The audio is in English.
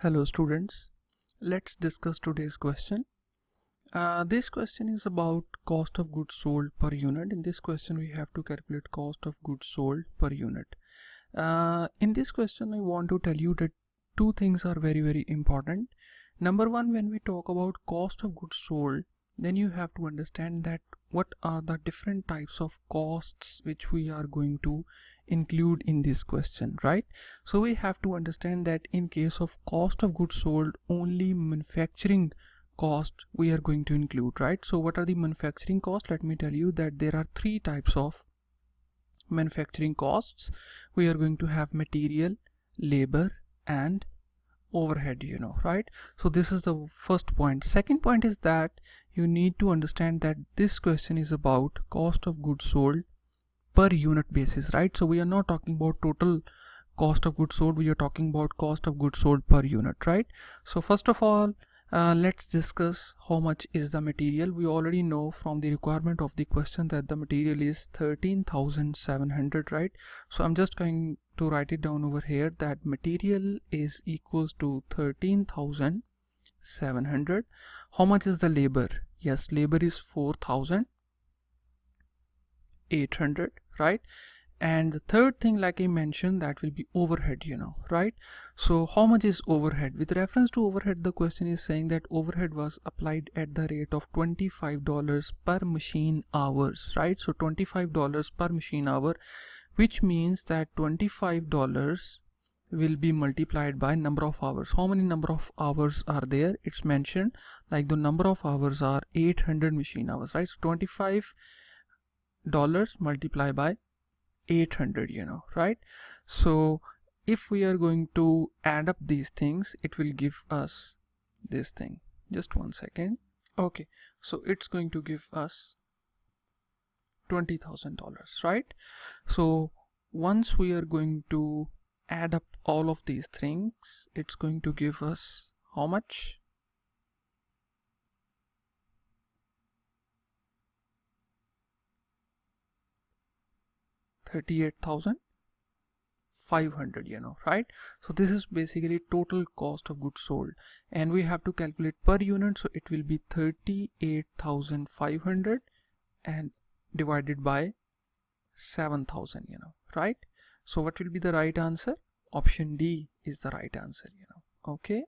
Hello students, let's discuss today's question. This question is about cost of goods sold per unit. In this question we have to calculate cost of goods sold per unit. In this question I want to tell you that two things are very important. Number one, when we talk about cost of goods sold, then you have to understand that what are the different types of costs which we are going to include in this question, right? So we have to understand that in case of cost of goods sold, only manufacturing cost we are going to include, right? So what are the manufacturing costs? Let me tell you that there are three types of manufacturing costs. We are going to have material, labor and overhead, right? So this is the first point. Second point is that you need to understand that this question is about cost of goods sold per unit basis, right? So we are not talking about total cost of goods sold, we are talking about cost of goods sold per unit, right? So first of all, let's discuss how much is the material. We already know from the requirement of the question that the material is 13,700, right? So I'm just going to write it down over here that material is equals to 13,700. How much is the labor? Yes, labor is 4,800, right? And the third thing, like I mentioned, that will be overhead, right? So how much is overhead? With reference to overhead, the question is saying that overhead was applied at the rate of $25 per machine hours, right? So $25 per machine hour, which means that $25 will be multiplied by number of hours. How many number of hours are there? It's mentioned like the number of hours are 800 machine hours, right? So $25 multiplied by 800, right? So if we are going to add up these things, it will give us this thing. Just one second. Okay, so it's going to give us $20,000, right? So once we are going to add up all of these things, it's going to give us how much? $38,500, right? So this is basically total cost of goods sold, and we have to calculate per unit, so it will be 38,500 and divided by 7,000, right? So what will be the right answer? Option D is the right answer, okay.